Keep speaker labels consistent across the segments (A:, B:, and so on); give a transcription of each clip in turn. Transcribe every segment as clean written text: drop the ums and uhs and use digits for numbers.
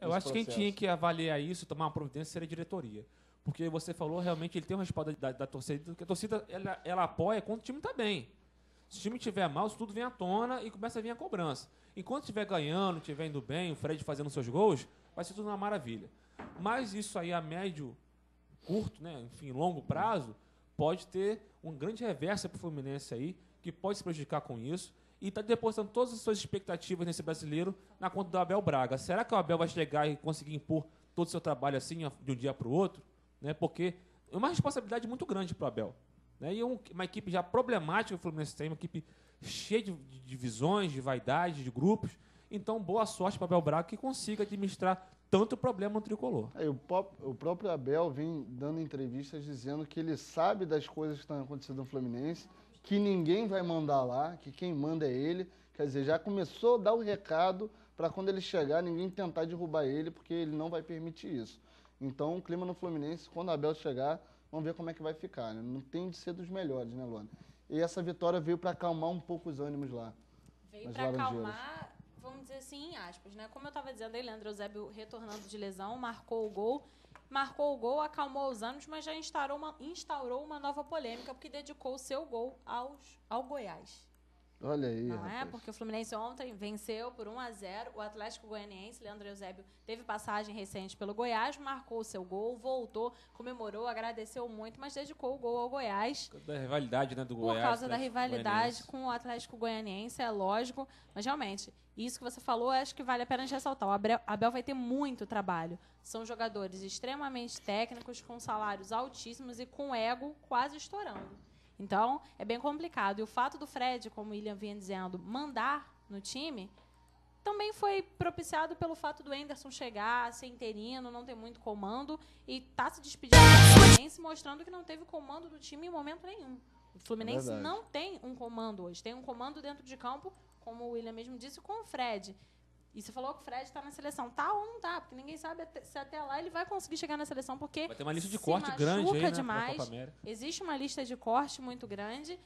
A: Eu acho que quem tinha que avaliar isso, tomar uma providência, seria a diretoria. Porque você falou, realmente, ele tem um respaldo da torcida, porque a torcida ela apoia quando o time está bem. Se o time estiver mal, isso tudo vem à tona e começa a vir a cobrança. Enquanto estiver ganhando, estiver indo bem, o Fred fazendo seus gols, vai ser tudo uma maravilha. Mas isso aí a médio, curto, né, enfim, longo prazo, pode ter um grande reverso para o Fluminense aí, que pode se prejudicar com isso, e está depositando todas as suas expectativas nesse brasileiro na conta do Abel Braga. Será que o Abel vai chegar e conseguir impor todo o seu trabalho assim, de um dia para o outro? Né, porque é uma responsabilidade muito grande para o Abel. Né, e uma equipe já problemática, o Fluminense tem uma equipe cheia de divisões, de vaidade, de grupos. Então, boa sorte para o Abel Braga que consiga administrar tanto problema no tricolor.
B: O próprio Abel vem dando entrevistas dizendo que ele sabe das coisas que estão acontecendo no Fluminense, que ninguém vai mandar lá, que quem manda é ele. Quer dizer, já começou a dar o recado para quando ele chegar, ninguém tentar derrubar ele, porque ele não vai permitir isso. Então, o clima no Fluminense, quando o Abel chegar, vamos ver como é que vai ficar. Né? Não tem de ser dos melhores, né, Luana? E essa vitória veio para acalmar um pouco os ânimos lá.
C: Veio para acalmar, vamos dizer assim, em aspas, né? Como eu estava dizendo aí, Leandro Eusébio retornando de lesão, marcou o gol, acalmou os ânimos, mas já instaurou uma nova polêmica, porque dedicou o seu gol ao Goiás.
B: Olha aí,
C: Não
B: rapaz.
C: é? Porque o Fluminense ontem venceu por 1-0. O Atlético Goianiense, Leandro Eusébio, teve passagem recente pelo Goiás, marcou o seu gol, voltou, comemorou, agradeceu muito, mas dedicou o gol ao Goiás.
A: Da rivalidade, né, do Goiás.
C: Por causa da rivalidade com o Atlético Goianiense, é lógico. Mas, realmente, isso que você falou, acho que vale a pena ressaltar. O Abel vai ter muito trabalho. São jogadores extremamente técnicos, com salários altíssimos e com ego quase estourando. Então, é bem complicado. E o fato do Fred, como o William vinha dizendo, mandar no time, também foi propiciado pelo fato do Henderson chegar, ser interino, não ter muito comando e tá se despedindo do Fluminense, mostrando que não teve comando do time em momento nenhum. O Fluminense não tem um comando hoje. Tem um comando dentro de campo, como o William mesmo disse, com o Fred. E você falou que o Fred está na seleção. Tá ou não tá? Porque ninguém sabe se até lá ele vai conseguir chegar na seleção, porque
A: vai ter uma lista de corte grande aí, né,
C: demais. Existe uma lista de corte muito grande.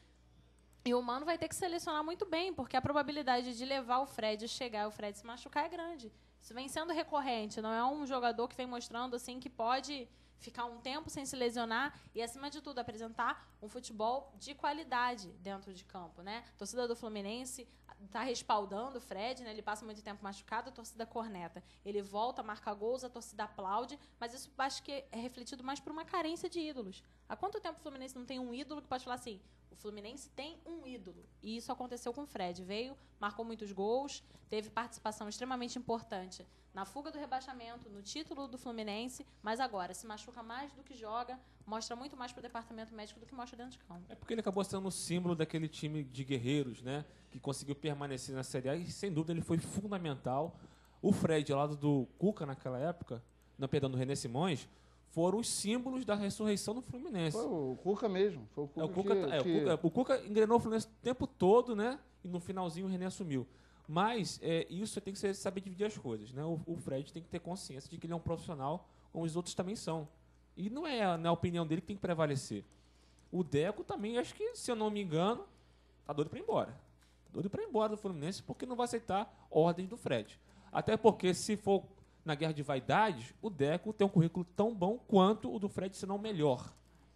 C: E o Mano vai ter que selecionar muito bem, porque a probabilidade de levar o Fred e chegar e o Fred se machucar é grande. Isso vem sendo recorrente. Não é um jogador que vem mostrando assim que pode ficar um tempo sem se lesionar e, acima de tudo, apresentar um futebol de qualidade dentro de campo, né? A torcida do Fluminense está respaldando o Fred, né? Ele passa muito tempo machucado, a torcida corneta. Ele volta, marca gols, a torcida aplaude, mas isso acho que é refletido mais por uma carência de ídolos. Há quanto tempo o Fluminense não tem um ídolo que pode falar assim, o Fluminense tem um ídolo? E isso aconteceu com o Fred. Veio, marcou muitos gols, teve participação extremamente importante na fuga do rebaixamento, no título do Fluminense, mas agora se machuca mais do que joga, mostra muito mais para o departamento médico do que mostra dentro de campo.
A: É porque ele acabou sendo o símbolo daquele time de guerreiros, né, que conseguiu permanecer na Série A e, sem dúvida, ele foi fundamental. O Fred, ao lado do Cuca naquela época, não, perdão, do René Simões, foram os símbolos da ressurreição do Fluminense.
B: Foi o Cuca mesmo. Foi
A: o Cuca engrenou o Fluminense o tempo todo, né, e no finalzinho o René assumiu. Mas isso tem que saber dividir as coisas, né? O Fred tem que ter consciência de que ele é um profissional, como os outros também são. E não é na opinião dele que tem que prevalecer. O Deco também, acho que, se eu não me engano, tá doido para ir embora. Tá doido para ir embora do Fluminense porque não vai aceitar ordens do Fred. Até porque, se for na guerra de vaidades, o Deco tem um currículo tão bom quanto o do Fred, se não melhor.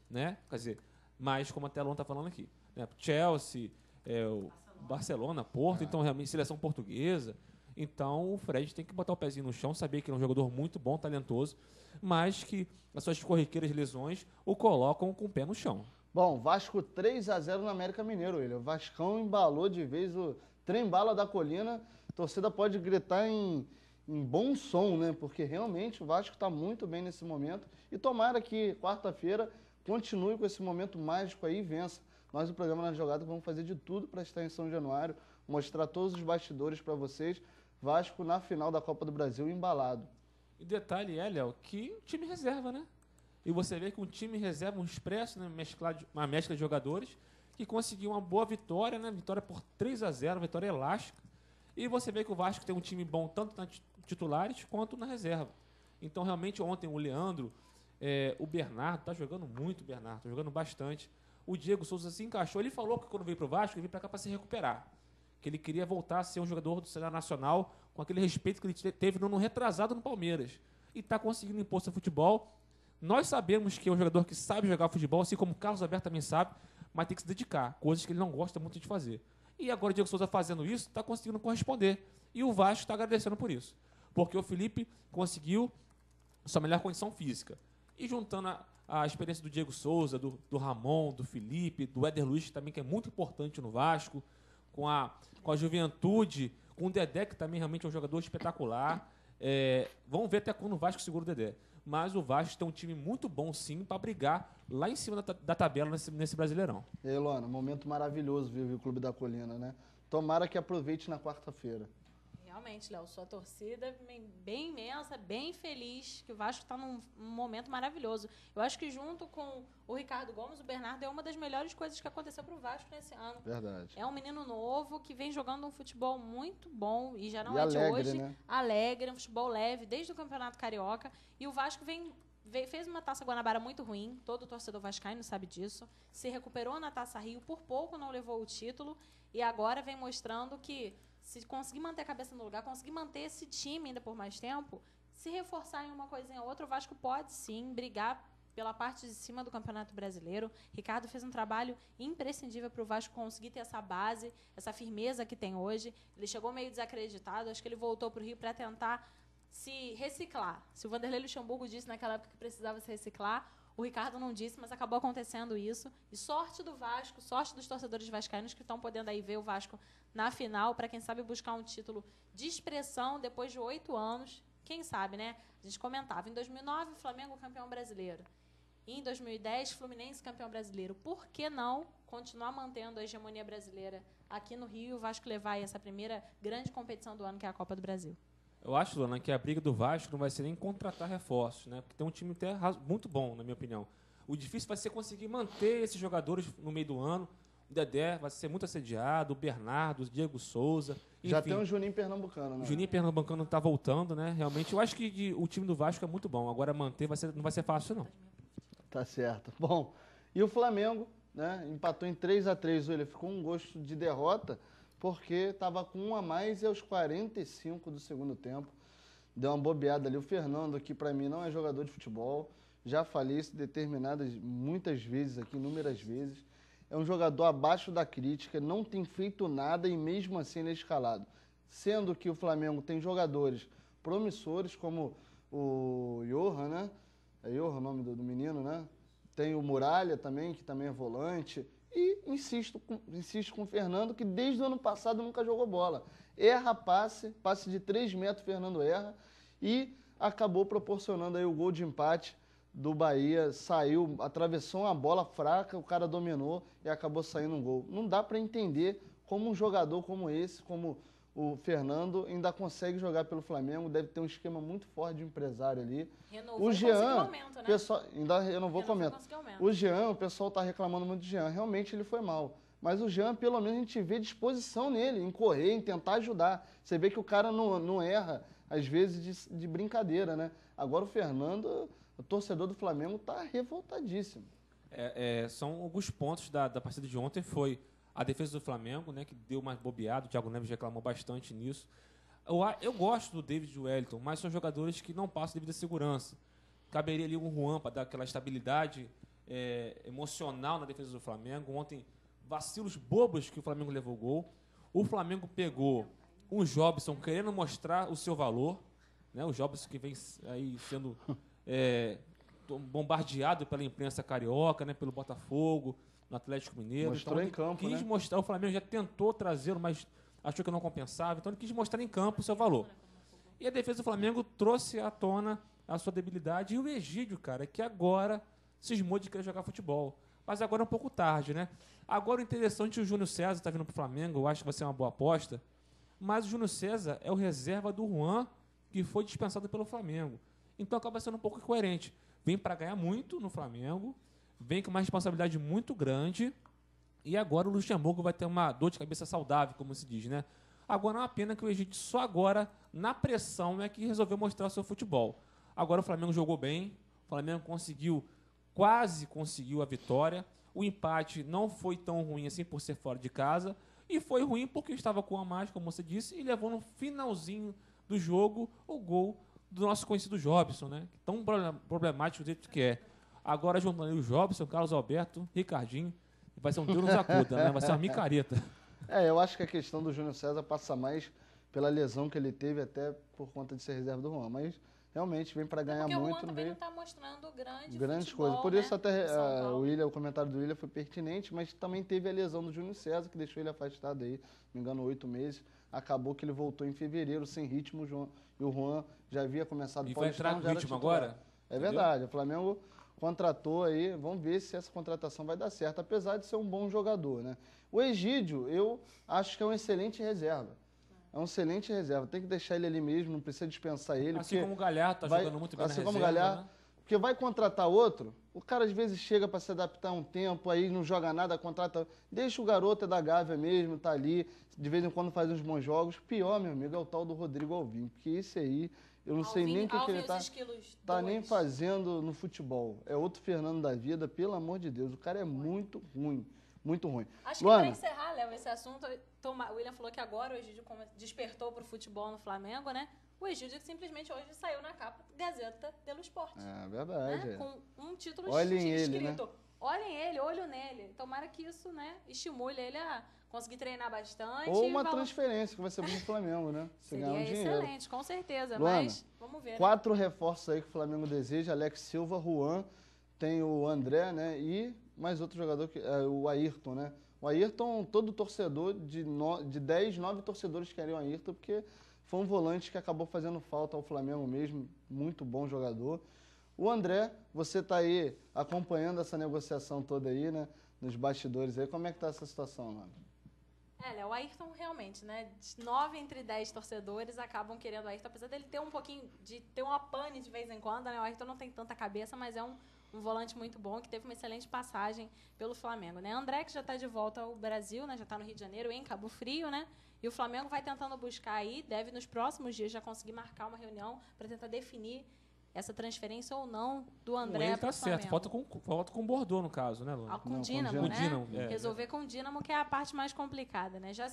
A: Né? Quer dizer, mais como até a Lon está falando aqui. Né? Chelsea, o Barcelona, Porto, então realmente seleção portuguesa. Então o Fred tem que botar o pezinho no chão, saber que ele é um jogador muito bom, talentoso, mas que as suas corriqueiras lesões o colocam com o pé no chão.
B: Bom, Vasco 3-0 no América Mineiro, ele. O Vascão embalou de vez o trem-bala da colina. A torcida pode gritar em bom som, né? Porque realmente o Vasco está muito bem nesse momento. E tomara que quarta-feira continue com esse momento mágico aí e vença. Nós, o programa Na Jogada, vamos fazer de tudo para estar em São Januário, mostrar todos os bastidores para vocês. Vasco na final da Copa do Brasil embalado.
A: E detalhe é, Léo, que time reserva, né? E você vê que um time reserva, um expresso, né, uma mescla de jogadores, que conseguiu uma boa vitória, né? Vitória por 3-0, vitória elástica. E você vê que o Vasco tem um time bom tanto nas titulares quanto na reserva. Então, realmente, ontem o Leandro, o Bernardo, tá jogando muito, Bernardo, tá jogando bastante. O Diego Souza se encaixou. Ele falou que quando veio para o Vasco, ele veio para cá para se recuperar. Que ele queria voltar a ser um jogador do cenário nacional com aquele respeito que ele teve no ano retrasado no Palmeiras. E está conseguindo impor seu futebol. Nós sabemos que é um jogador que sabe jogar futebol, assim como o Carlos Alberto também sabe, mas tem que se dedicar, coisas que ele não gosta muito de fazer. E agora o Diego Souza fazendo isso, está conseguindo corresponder. E o Vasco está agradecendo por isso. Porque o Felipe conseguiu sua melhor condição física. E juntando a experiência do Diego Souza, do Ramon, do Felipe, do Éder Luiz, também, que é muito importante no Vasco, com a juventude, com o Dedé, que também realmente é um jogador espetacular. Vamos ver até quando o Vasco segura o Dedé. Mas o Vasco tem um time muito bom, sim, para brigar lá em cima da tabela nesse Brasileirão.
B: E aí, Luana, momento maravilhoso vive o Clube da Colina, né? Tomara que aproveite na quarta-feira.
C: Realmente, Léo, sua torcida bem imensa, bem feliz, que o Vasco está num momento maravilhoso. Eu acho que junto com o Ricardo Gomes, o Bernardo é uma das melhores coisas que aconteceu para o Vasco nesse ano.
B: Verdade.
C: É um menino novo que vem jogando um futebol muito bom e já não
B: E
C: é
B: alegre,
C: de hoje.
B: né?
C: Alegre, um futebol leve, desde o Campeonato Carioca. E o Vasco fez uma Taça Guanabara muito ruim, todo torcedor vascaíno sabe disso. Se recuperou na Taça Rio, por pouco não levou o título. E agora vem mostrando que, se conseguir manter a cabeça no lugar, conseguir manter esse time ainda por mais tempo, se reforçar em uma coisinha ou outra, o Vasco pode sim brigar pela parte de cima do Campeonato Brasileiro. Ricardo fez um trabalho imprescindível para o Vasco conseguir ter essa base, essa firmeza que tem hoje. Ele chegou meio desacreditado, acho que ele voltou para o Rio para tentar se reciclar. Se o Vanderlei Luxemburgo disse naquela época que precisava se reciclar, o Ricardo não disse, mas acabou acontecendo isso. E sorte do Vasco, sorte dos torcedores vascaínos que estão podendo aí ver o Vasco na final, para quem sabe buscar um título de expressão depois de 8 anos. Quem sabe, né? A gente comentava, em 2009, Flamengo campeão brasileiro. Em 2010, Fluminense campeão brasileiro. Por que não continuar mantendo a hegemonia brasileira aqui no Rio e o Vasco levar aí essa primeira grande competição do ano, que é a Copa do Brasil?
A: Eu acho, Luana, que a briga do Vasco não vai ser nem contratar reforços, né? Porque tem um time até muito bom, na minha opinião. O difícil vai ser conseguir manter esses jogadores no meio do ano. O Dedé vai ser muito assediado, o Bernardo, o Diego Souza. Enfim,
B: Já tem um Juninho Pernambucano, né?
A: o Juninho Pernambucano está voltando, né? Realmente, eu acho que o time do Vasco é muito bom. Agora manter não vai ser fácil, não.
B: Tá certo. Bom, e o Flamengo, né? Empatou em 3-3. Ele ficou um gosto de derrota, porque estava com 1 a mais e aos 45 do segundo tempo. Deu uma bobeada ali. O Fernando, que para mim não é jogador de futebol, já falei isso muitas vezes aqui, inúmeras vezes. É um jogador abaixo da crítica, não tem feito nada e mesmo assim ele é escalado. Sendo que o Flamengo tem jogadores promissores, como o Johan, né? É Johan o nome do menino, né? Tem o Muralha também, que também é volante. E insisto com o Fernando, que desde o ano passado nunca jogou bola. Erra passe de 3 metros, Fernando erra, e acabou proporcionando aí o gol de empate do Bahia. Saiu, atravessou uma bola fraca, o cara dominou e acabou saindo um gol. Não dá para entender como um jogador como esse, como o Fernando, ainda consegue jogar pelo Flamengo. Deve ter um esquema muito forte de empresário ali.
C: Renovou
B: O Jean,
C: aumento, né?
B: pessoal, ainda renovou com aumento.
C: Aumento.
B: O Jean, o pessoal está reclamando muito do Jean. Realmente ele foi mal. Mas o Jean, pelo menos, a gente vê disposição nele, em correr, em tentar ajudar. Você vê que o cara não erra, às vezes, de brincadeira, né? Agora o Fernando, o torcedor do Flamengo, está revoltadíssimo.
A: São alguns pontos da partida de ontem. Foi a defesa do Flamengo, né, que deu mais bobeado. O Thiago Neves reclamou bastante nisso. Eu gosto do David e do Wellington, mas são jogadores que não passam devido à segurança. Caberia ali um Juan para dar aquela estabilidade emocional na defesa do Flamengo. Ontem, vacilos bobos que o Flamengo levou gol. O Flamengo pegou o Jobson querendo mostrar o seu valor, né? O Jobson que vem aí sendo bombardeado pela imprensa carioca, né? Pelo Botafogo, no Atlético Mineiro.
B: Mostrou
A: então,
B: em campo,
A: quis
B: né?
A: mostrar, o Flamengo já tentou trazê-lo, mas achou que não compensava. Então ele quis mostrar em campo o seu valor. E a defesa do Flamengo trouxe à tona a sua debilidade. E o Egídio, cara, que agora cismou de querer jogar futebol. Mas agora é um pouco tarde, né? Agora o interessante é o Júnior César está vindo para o Flamengo. Eu acho que vai ser uma boa aposta. Mas o Júnior César é o reserva do Juan, que foi dispensado pelo Flamengo. Então acaba sendo um pouco incoerente. Vem para ganhar muito no Flamengo, vem com uma responsabilidade muito grande, e agora o Luxemburgo vai ter uma dor de cabeça saudável, como se diz, né? Agora é uma pena que o Egídio só agora, na pressão, é que resolveu mostrar seu futebol. Agora o Flamengo jogou bem, o Flamengo quase conseguiu a vitória. O empate não foi tão ruim assim por ser fora de casa, e foi ruim porque estava com a mais, como você disse, e levou no finalzinho do jogo, o gol do nosso conhecido Jobson, né? Tão problemático do jeito que é. Agora, juntando o Jobson, Carlos Alberto, Ricardinho, vai ser um Deus nos acuda, né? Vai ser uma micareta.
B: Eu acho que a questão do Júnior César passa mais pela lesão que ele teve, até por conta de ser reserva do Juan. Mas realmente vem para ganhar
C: Porque
B: muito.
C: o Juan também não está mostrando
B: grandes
C: futebol,
B: coisas. Por
C: né?
B: isso até o comentário do William foi pertinente, mas também teve a lesão do Júnior César, que deixou ele afastado aí, não me engano, 8 meses. Acabou que ele voltou em fevereiro, sem ritmo, e o Juan já havia começado
A: E vai entrar no ritmo agora?
B: É verdade, o Flamengo contratou aí, vamos ver se essa contratação vai dar certo, apesar de ser um bom jogador, né? O Egídio, eu acho que é um excelente reserva. É um excelente reserva, tem que deixar ele ali mesmo, não precisa dispensar ele.
A: Assim como o Galhardo está jogando muito bem na reserva,
B: como o Galhardo,
A: né?
B: Porque vai contratar outro, o cara às vezes chega para se adaptar um tempo, aí não joga nada, contrata. Deixa o garoto, é da Gávea mesmo, tá ali, de vez em quando faz uns bons jogos. Pior, meu amigo, é o tal do Rodrigo Alvim, porque esse aí, eu não sei nem o que ele tá nem fazendo no futebol. É outro Fernando da vida, pelo amor de Deus, o cara é muito ruim. Muito ruim.
C: Acho que para encerrar, Léo, esse assunto, o William falou que agora o Egídio despertou para o futebol no Flamengo, né? O Egídio simplesmente hoje saiu na capa Gazeta dello Sport.
B: É verdade.
C: Né? Com um título
B: Olhem
C: escrito.
B: Ele, né?
C: Olhem ele, olho nele. Tomara que isso, né, estimule ele a conseguir treinar bastante.
B: Ou uma transferência que vai ser bom pro Flamengo, né?
C: Seria excelente, com certeza.
B: Luana,
C: mas vamos ver.
B: 4 reforços aí que o Flamengo deseja: Alex Silva, Juan, tem o André, né? E mais outro jogador, o Ayrton, né? O Ayrton, todo torcedor, de 10, 9 torcedores queriam o Ayrton, porque foi um volante que acabou fazendo falta ao Flamengo mesmo, muito bom jogador. O André, você está aí acompanhando essa negociação toda aí, né? Nos bastidores aí, como é que tá essa situação, mano?
C: Léo, o Ayrton realmente, né? 9 entre 10 torcedores acabam querendo o Ayrton, apesar dele ter um pouquinho, de ter uma pane de vez em quando, né? O Ayrton não tem tanta cabeça, mas é um volante muito bom, que teve uma excelente passagem pelo Flamengo, né? André, que já está de volta ao Brasil, né? Já está no Rio de Janeiro, em Cabo Frio, né? E o Flamengo vai tentando buscar aí, deve nos próximos dias já conseguir marcar uma reunião para tentar definir essa transferência ou não do André
A: para o Flamengo. Falta com o Bordeaux, no caso, né, Luana?
C: Com o Dínamo, né?
A: Dínamo,
C: Resolver com o Dínamo, que é a parte mais complicada, né? Já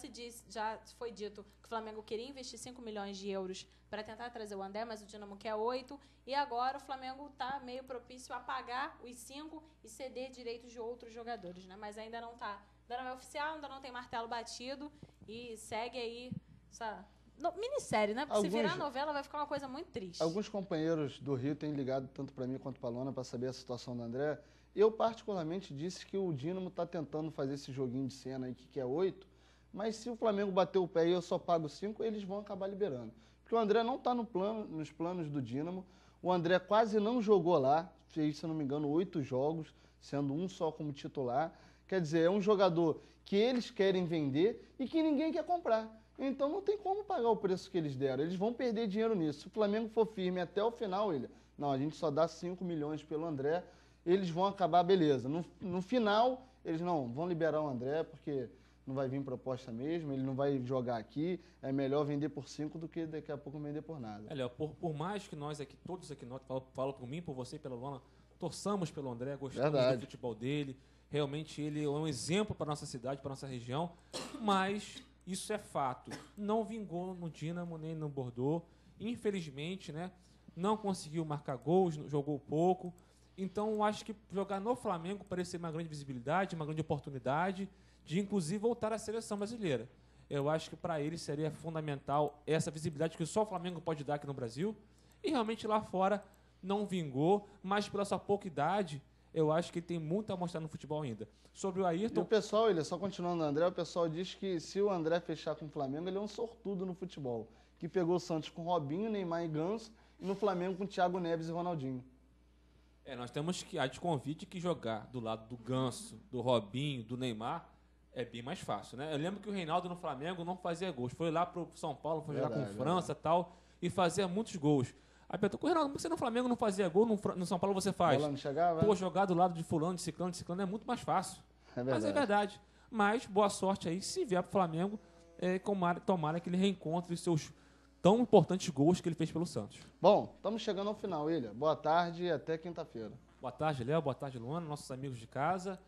C: foi dito que o Flamengo queria investir 5 milhões de euros para tentar trazer o André, mas o Dínamo quer 8. E agora o Flamengo está meio propício a pagar os 5 e ceder direitos de outros jogadores, né? Mas ainda não está. Ainda não é oficial, ainda não tem martelo batido e segue aí essa minissérie, né? Porque se virar novela vai ficar uma coisa muito triste.
B: Alguns companheiros do Rio têm ligado tanto para mim quanto para a Luana para saber a situação do André. Eu, particularmente, disse que o Dínamo está tentando fazer esse joguinho de cena aí que quer 8, mas se o Flamengo bater o pé e eu só pago 5, eles vão acabar liberando. Porque o André não está nos planos do Dínamo. O André quase não jogou lá, fez, se não me engano, 8 jogos, sendo um só como titular. Quer dizer, é um jogador que eles querem vender e que ninguém quer comprar. Então não tem como pagar o preço que eles deram. Eles vão perder dinheiro nisso. Se o Flamengo for firme até o final, não, a gente só dá 5 milhões pelo André, eles vão acabar, beleza. No final, eles não vão liberar o André, porque não vai vir proposta mesmo, ele não vai jogar aqui, é melhor vender por 5 do que daqui a pouco vender por nada.
A: Léo, por mais que nós aqui, todos aqui, falo por mim, por você e pela Luana, torçamos pelo André, gostamos do futebol dele, realmente ele é um exemplo para nossa cidade, para nossa região, mas isso é fato. Não vingou no Dínamo nem no Bordeaux. Infelizmente, né, não conseguiu marcar gols, jogou pouco. Então, eu acho que jogar no Flamengo parece ser uma grande visibilidade, uma grande oportunidade de, inclusive, voltar à seleção brasileira. Eu acho que para ele seria fundamental essa visibilidade que só o Flamengo pode dar aqui no Brasil. E realmente lá fora não vingou, mas pela sua pouca idade, eu acho que ele tem muito a mostrar no futebol ainda. Sobre o Ayrton...
B: E o pessoal, só continuando o André, o pessoal diz que se o André fechar com o Flamengo, ele é um sortudo no futebol. Que pegou o Santos com Robinho, Neymar e Ganso, e no Flamengo com Thiago Neves e Ronaldinho.
A: Nós temos que, a de convite, que jogar do lado do Ganso, do Robinho, do Neymar, é bem mais fácil, né? Eu lembro que o Reinaldo no Flamengo não fazia gols. Foi lá pro São Paulo, foi jogar com França e tal, e fazia muitos gols. Aí perguntou, Reinaldo, por que você no Flamengo não fazia gol, no São Paulo você faz?
B: Não chegava,
A: Pô, jogar do lado de fulano, de ciclano é muito mais fácil. Mas é verdade. Mas boa sorte aí, se vier pro Flamengo, tomara que ele reencontre os seus tão importantes gols que ele fez pelo Santos.
B: Bom, estamos chegando ao final, William. Boa tarde e até quinta-feira.
A: Boa tarde, Léo. Boa tarde, Luana, nossos amigos de casa.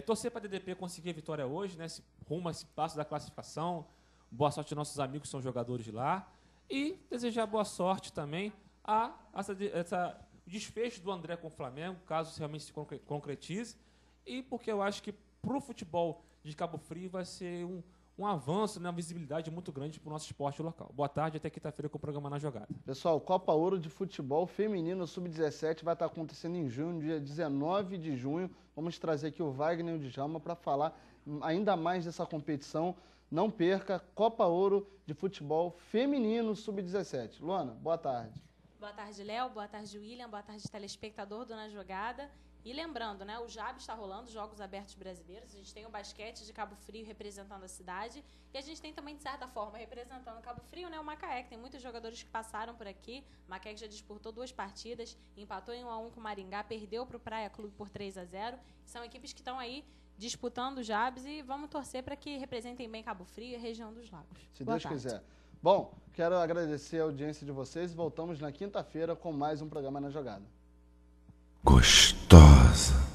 A: Torcer para a DDP conseguir a vitória hoje, né? Rumo a esse passo da classificação. Boa sorte aos nossos amigos que são jogadores de lá. E desejar boa sorte também a o desfecho do André com o Flamengo, caso realmente se concretize. E porque eu acho que para o futebol de Cabo Frio vai ser um avanço, uma visibilidade muito grande para o nosso esporte local. Boa tarde, até quinta-feira com o programa Na Jogada.
B: Pessoal, Copa Ouro de Futebol Feminino Sub-17 vai estar acontecendo em junho, dia 19 de junho. Vamos trazer aqui o Wagner e o Djalma para falar ainda mais dessa competição. Não perca, Copa Ouro de Futebol Feminino Sub-17. Luana, boa tarde.
C: Boa tarde, Léo. Boa tarde, William. Boa tarde, telespectador do Na Jogada. E lembrando, né, o JAB está rolando, Jogos Abertos Brasileiros. A gente tem o basquete de Cabo Frio representando a cidade. E a gente tem também, de certa forma, representando Cabo Frio, né, o Macaé, que tem muitos jogadores que passaram por aqui. O Macaé já disputou 2 partidas, empatou em 1-1 com o Maringá, perdeu para o Praia Clube por 3-0. São equipes que estão aí disputando os JABs e vamos torcer para que representem bem Cabo Frio e a região dos Lagos.
B: Se Deus quiser. Bom, quero agradecer a audiência de vocês e voltamos na quinta-feira com mais um programa Na Jogada.
D: Gostosa.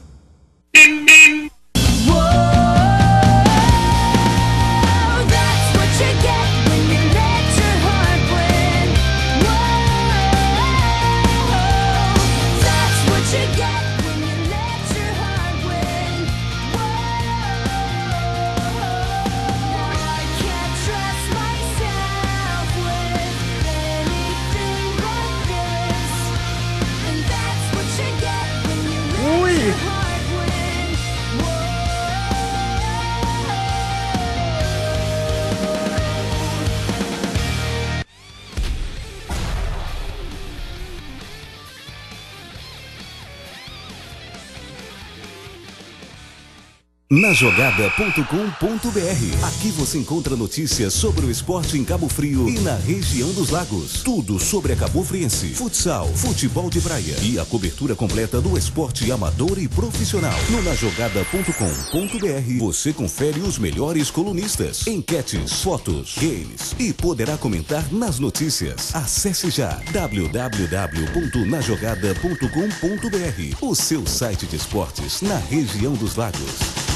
D: Najogada.com.br. Aqui você encontra notícias sobre o esporte em Cabo Frio e na região dos Lagos. Tudo sobre a cabofriense, futsal, futebol de praia e a cobertura completa do esporte amador e profissional. No Najogada.com.br você confere os melhores colunistas, enquetes, fotos, games e poderá comentar nas notícias. Acesse já www.najogada.com.br, o seu site de esportes na região dos Lagos.